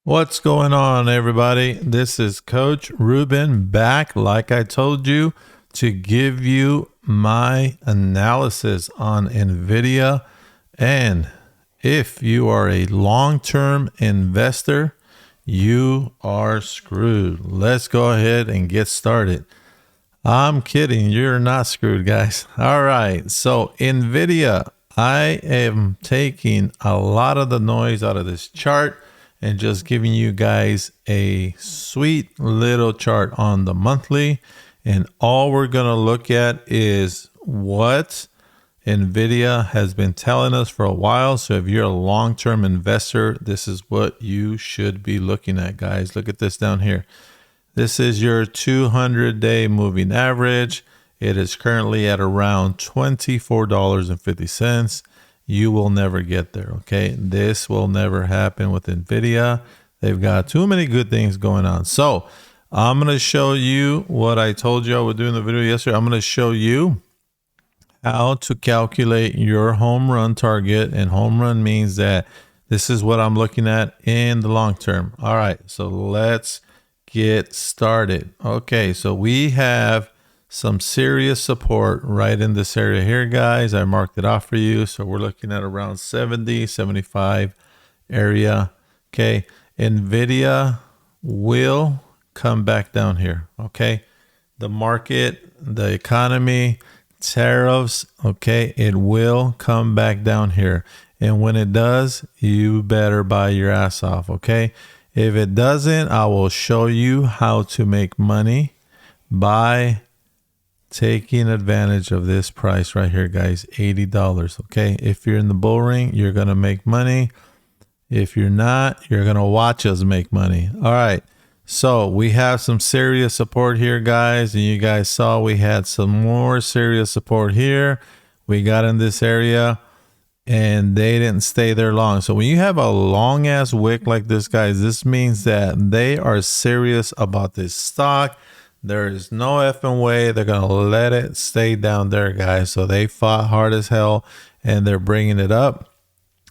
What's going on, everybody? This is Coach Ruben back, like I told you, to give you my analysis on Nvidia. And if you are a long-term investor, you are screwed. Let's go ahead and get started. I'm kidding. You're not screwed, guys. All right. So Nvidia, I am taking a lot of the noise out of this chart and just giving you guys a sweet little chart on the monthly. And all we're going to look at is what Nvidia has been telling us for a while. So if you're a long-term investor, this is what you should be looking at, guys. Look at this down here. This is your 200-day moving average. It is currently at around $24.50. You will never get there, okay? This will never happen with Nvidia. They've got too many good things going on. So I'm going to show you what I told you I would do in the video yesterday. I'm going to show you how to calculate your home run target. And home run means that this is what I'm looking at in the long term. All right, so let's get started. Okay, so we have some serious support right in this area here, guys. I marked it off for you. So we're looking at around 70, 75 area. Okay, Nvidia will come back down here. Okay, the market, the economy, tariffs, okay, it will come back down here. And when it does, you better buy your ass off. Okay, if it doesn't, I will show you how to make money by taking advantage of this price right here, guys. $80. Okay, if you're in the bull ring, you're gonna make money. If you're not, you're gonna watch us make money. All right, so we have some serious support here, guys, and you guys saw we had some more serious support here. We got in this area and they didn't stay there long. So when you have a long ass wick like this, guys, this means that they are serious about this stock. There is no effing way they're going to let it stay down there, guys. So they fought hard as hell and they're bringing it up.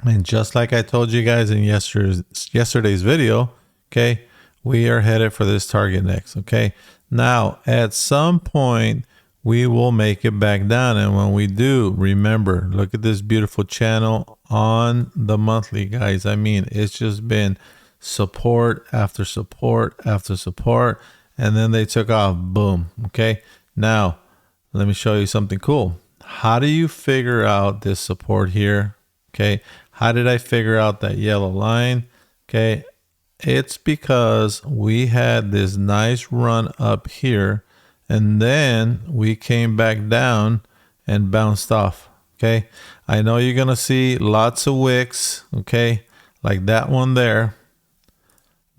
And just like I told you guys in yesterday's video, okay, we are headed for this target next, okay? Now, at some point, we will make it back down. And when we do, remember, look at this beautiful channel on the monthly, guys. I mean, it's just been support after support after support. And then they took off, boom. Okay, now let me show you something cool. How do you figure out this support here? Okay, how did I figure out that yellow line? Okay, it's because we had this nice run up here and then we came back down and bounced off. Okay, I know you're gonna see lots of wicks, okay, like that one there.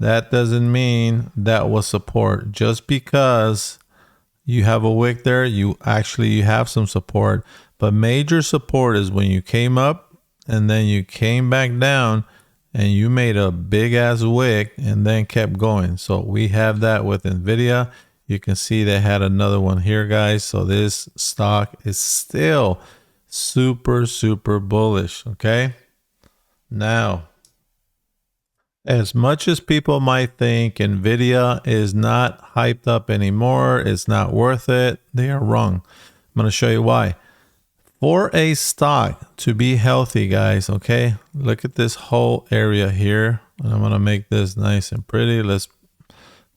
That doesn't mean that was support. Just because you have a wick there, you have some support. But major support is when you came up and then you came back down and you made a big ass wick and then kept going. So we have that with Nvidia. You can see they had another one here, guys. So this stock is still super, super bullish. Okay. Now, as much as people might think Nvidia is not hyped up anymore, it's not worth it, they are wrong. I'm going to show you why. For a stock to be healthy, guys, okay, look at this whole area here. And I'm going to make this nice and pretty. Let's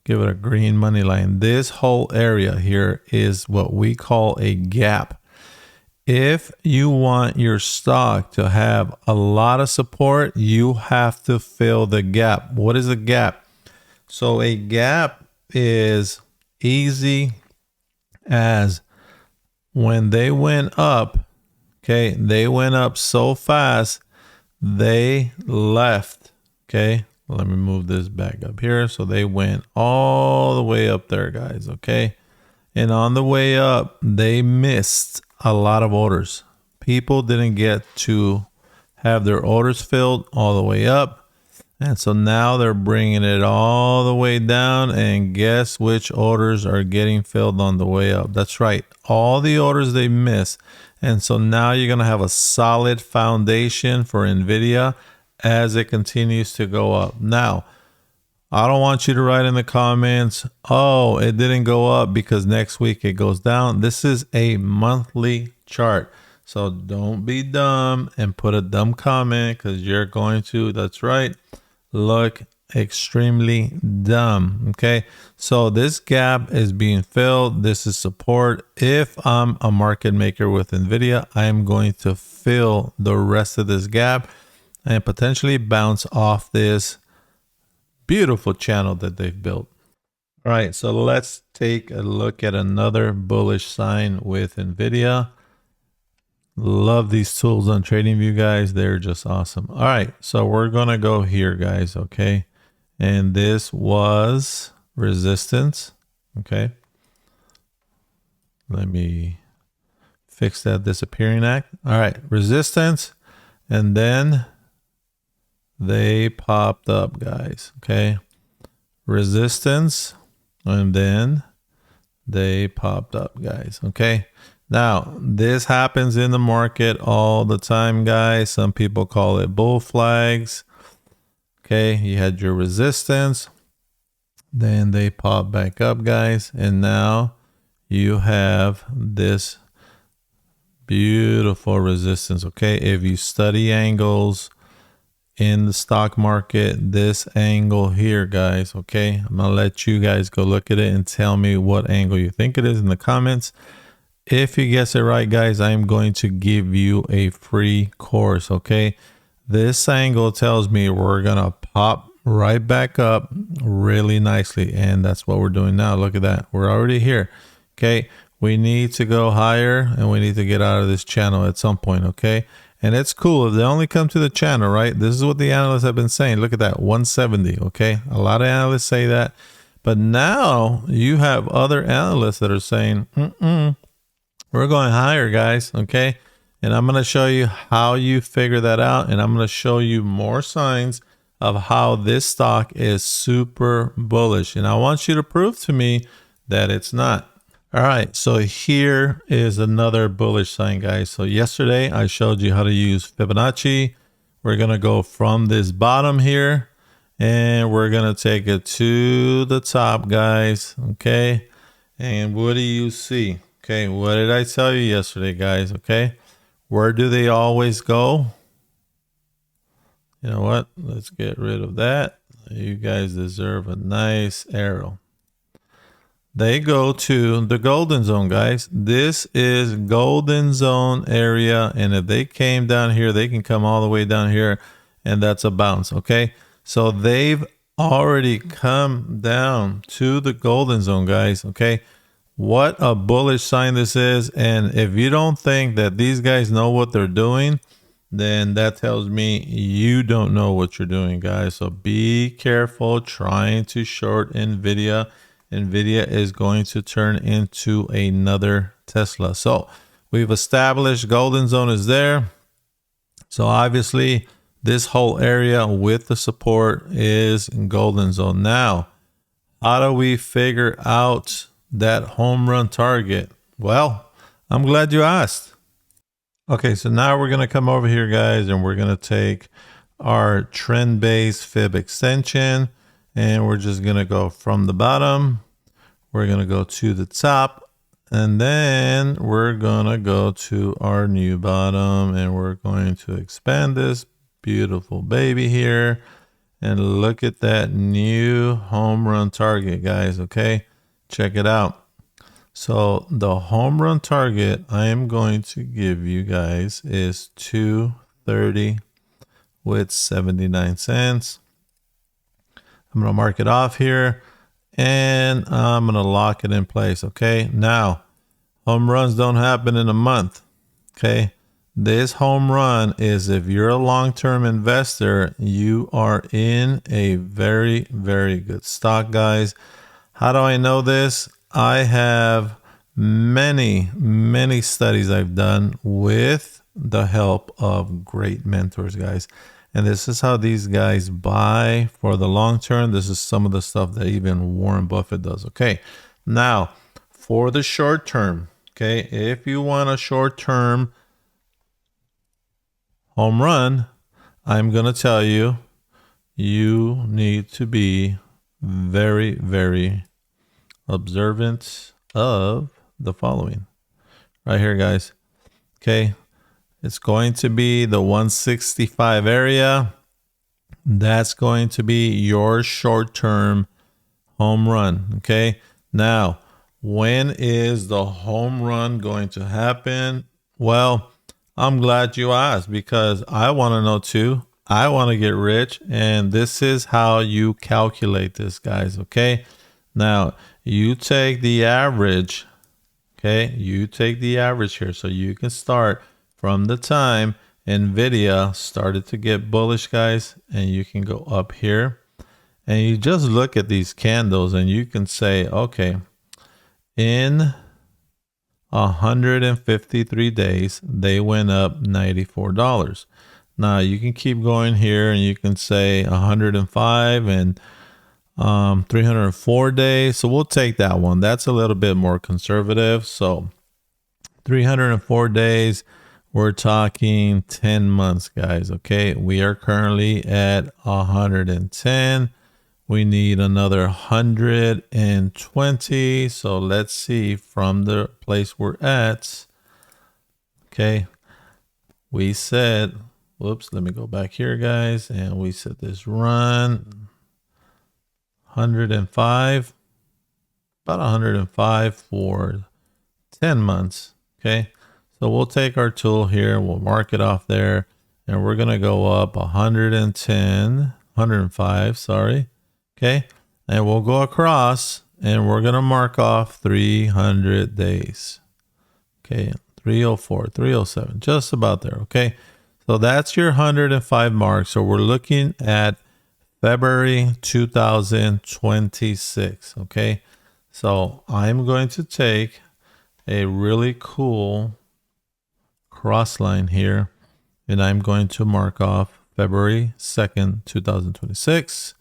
give it a green money line. This whole area here is what we call a gap. If you want your stock to have a lot of support, you have to fill the gap. What is a gap? So a gap is easy as when they went up, okay, they went up so fast, they left, okay? Let me move this back up here. So they went all the way up there, guys, okay? And on the way up, they missed a lot of orders. People didn't get to have their orders filled all the way up. And so now they're bringing it all the way down. And guess which orders are getting filled on the way up? That's right. All the orders they missed. And so now you're going to have a solid foundation for Nvidia as it continues to go up. Now, I don't want you to write in the comments, oh, it didn't go up because next week it goes down. This is a monthly chart. So don't be dumb and put a dumb comment, because you're going to, that's right, look extremely dumb. Okay, so this gap is being filled. This is support. If I'm a market maker with Nvidia, I am going to fill the rest of this gap and potentially bounce off this beautiful channel that they've built. All right, so let's take a look at another bullish sign with Nvidia. Love these tools on TradingView, guys. They're just awesome. All right, so we're gonna go here, guys. Okay, and this was resistance. Okay, let me fix that disappearing act. All right, resistance, and then they popped up, guys. Okay, resistance, and then they popped up, guys. Okay, now this happens in the market all the time, guys. Some people call it bull flags. Okay, you had your resistance, then they pop back up, guys, and now you have this beautiful resistance. Okay, if you study angles in the stock market, this angle here, guys, okay, I'm gonna let you guys go look at it and tell me what angle you think it is in the comments. If you guess it right, guys, I'm going to give you a free course. Okay, this angle tells me we're gonna pop right back up really nicely, and that's what we're doing now. Look at that, we're already here. Okay, we need to go higher and we need to get out of this channel at some point. Okay, and it's cool if they only come to the channel, right? This is what the analysts have been saying. Look at that, 170. Okay, a lot of analysts say that, but now you have other analysts that are saying we're going higher, guys. Okay, and I'm going to show you how you figure that out, and I'm going to show you more signs of how this stock is super bullish, and I want you to prove to me that it's not. All right, so here is another bullish sign, guys. So yesterday I showed you how to use Fibonacci. We're going to go from this bottom here and we're going to take it to the top, guys. Okay, and what do you see? Okay, what did I tell you yesterday, guys? Okay, where do they always go? You know what? Let's get rid of that. You guys deserve a nice arrow. They go to the golden zone, guys. This is golden zone area, and if they came down here, they can come all the way down here, and that's a bounce. Okay, so they've already come down to the golden zone, guys. Okay, what a bullish sign this is. And if you don't think that these guys know what they're doing, then that tells me you don't know what you're doing, guys. So be careful trying to short Nvidia. Nvidia is going to turn into another Tesla. So we've established golden zone is there. So obviously this whole area with the support is in golden zone. Now, how do we figure out that home run target? Well, I'm glad you asked. Okay, so now we're going to come over here, guys, and we're going to take our trend-based fib extension, and we're just going to go from the bottom. We're going to go to the top, and then we're going to go to our new bottom, and we're going to expand this beautiful baby here. And look at that new home run target, guys. Okay, check it out. So the home run target I am going to give you guys is 230 with 79 cents. I'm going to mark it off here and I'm going to lock it in place. Okay, now home runs don't happen in a month. Okay, this home run is if you're a long-term investor, you are in a very, very good stock, guys. How do I know this? I have many studies I've done with the help of great mentors, guys. And this is how these guys buy for the long term. This is some of the stuff that even Warren Buffett does. Okay, now for the short term, okay, if you want a short term home run, I'm going to tell you, you need to be very, very observant of the following right here, guys. Okay, it's going to be the 165 area. That's going to be your short-term home run. Okay, now when is the home run going to happen? Well, I'm glad you asked, because I want to know too. I want to get rich, and this is how you calculate this, guys. Okay, now you take the average. Okay, you take the average here, so you can start from the time Nvidia started to get bullish, guys, and you can go up here and you just look at these candles and you can say, okay, in 153 days, they went up $94. Now you can keep going here and you can say 105 and 304 days. So we'll take that one. That's a little bit more conservative. So 304 days, we're talking 10 months, guys. Okay, we are currently at 110. We need another 120. So let's see from the place we're at. Okay, we said, whoops, let me go back here, guys. And we said this run 105, about 105 for 10 months. Okay, so we'll take our tool here, we'll mark it off there, and we're going to go up 105, sorry. Okay, and we'll go across and we're going to mark off 300 days. Okay, 304, 307, just about there. Okay, so that's your 105 mark. So we're looking at February 2026. Okay, so I'm going to take a really cool cross line here, and I'm going to mark off February 2nd, 2026.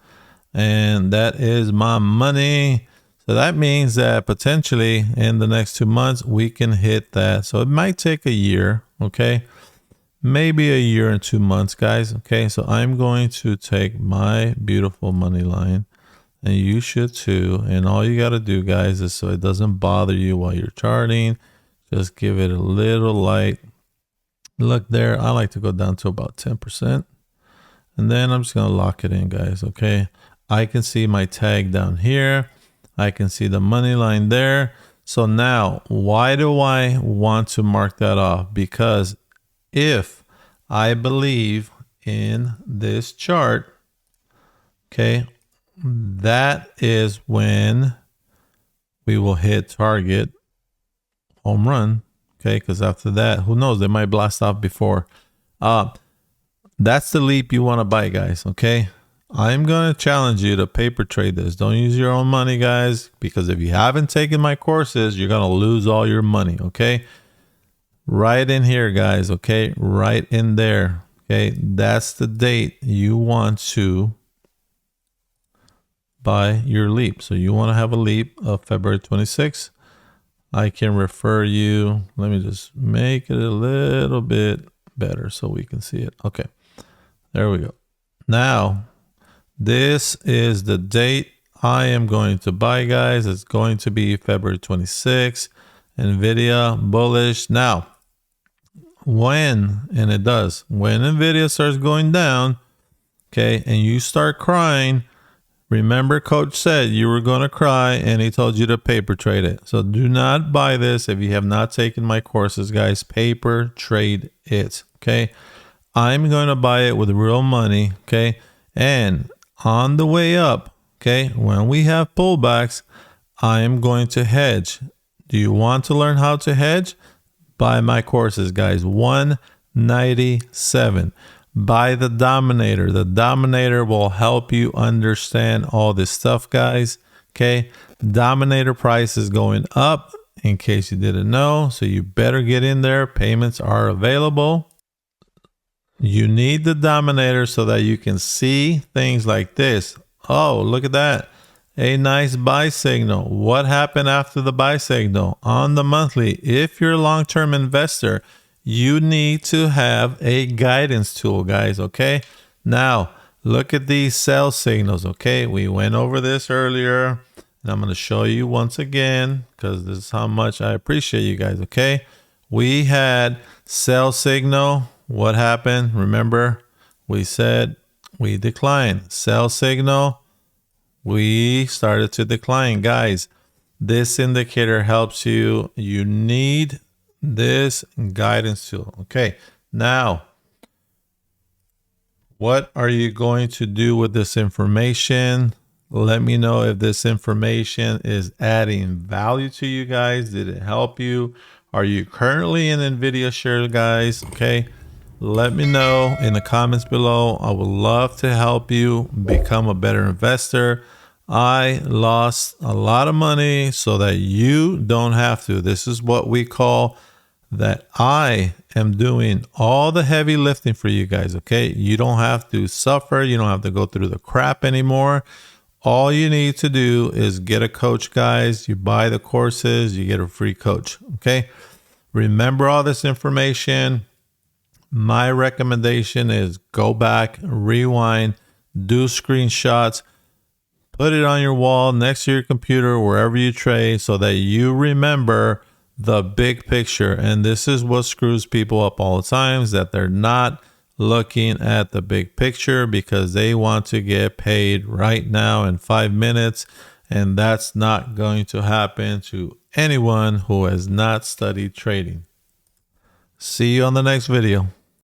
And that is my money. So that means that potentially in the next 2 months, we can hit that. So it might take a year, okay? Maybe a year and 2 months, guys, okay? So I'm going to take my beautiful money line, and you should too. And all you got to do, guys, is so it doesn't bother you while you're charting, just give it a little light. Look there, I like to go down to about 10%. And then I'm just going to lock it in, guys, okay? I can see my tag down here. I can see the money line there. So now, why do I want to mark that off? Because if I believe in this chart, okay, that is when we will hit target home run, okay? Because after that, who knows, they might blast off before. That's the leap you want to buy, guys, okay? I'm going to challenge you to paper trade this. Don't use your own money, guys, because if you haven't taken my courses, you're going to lose all your money, okay? Right in here, guys, okay? Right in there, okay? That's the date you want to buy your leap. So you want to have a leap of February 26th. I can refer you. Let me just make it a little bit better so we can see it. Okay, there we go. Now, this is the date I am going to buy, guys. It's going to be February 26th. Nvidia bullish. Now, when Nvidia starts going down, okay, and you start crying, remember coach said you were going to cry and he told you to paper trade it. So do not buy this if you have not taken my courses, guys. Paper trade it, okay? I'm going to buy it with real money, okay? And on the way up, okay, when we have pullbacks, I am going to hedge. Do you want to learn how to hedge? Buy my courses, guys. 197. Buy the Dominator. The Dominator will help you understand all this stuff, guys. Okay, Dominator price is going up, in case you didn't know, so you better get in there. Payments are available. You need the Dominator so that you can see things like this. Oh, look at that. A nice buy signal. What happened after the buy signal? On the monthly, if you're a long-term investor, you need to have a guidance tool, guys, okay? Now, Look at these sell signals, okay? We went over this earlier, and I'm going to show you once again because this is how much I appreciate you guys, okay? We had sell signal. What happened? Remember, we said we declined. Sell signal, we started to decline. Guys, this indicator helps you. You need this guidance tool, okay? Now, what are you going to do with this information? Let me know if this information is adding value to you guys. Did it help you? Are you currently in Nvidia shares, guys? Okay. Let me know in the comments below. I would love to help you become a better investor. I lost a lot of money so that you don't have to. This is what we call that I am doing all the heavy lifting for you guys, okay? You don't have to suffer. You don't have to go through the crap anymore. All you need to do is get a coach, guys. You buy the courses, you get a free coach, okay? Remember all this information. My recommendation is go back, rewind, do screenshots, put it on your wall next to your computer, wherever you trade, so that you remember the big picture. And this is what screws people up all the time, is that they're not looking at the big picture because they want to get paid right now in 5 minutes. And that's not going to happen to anyone who has not studied trading. See you on the next video.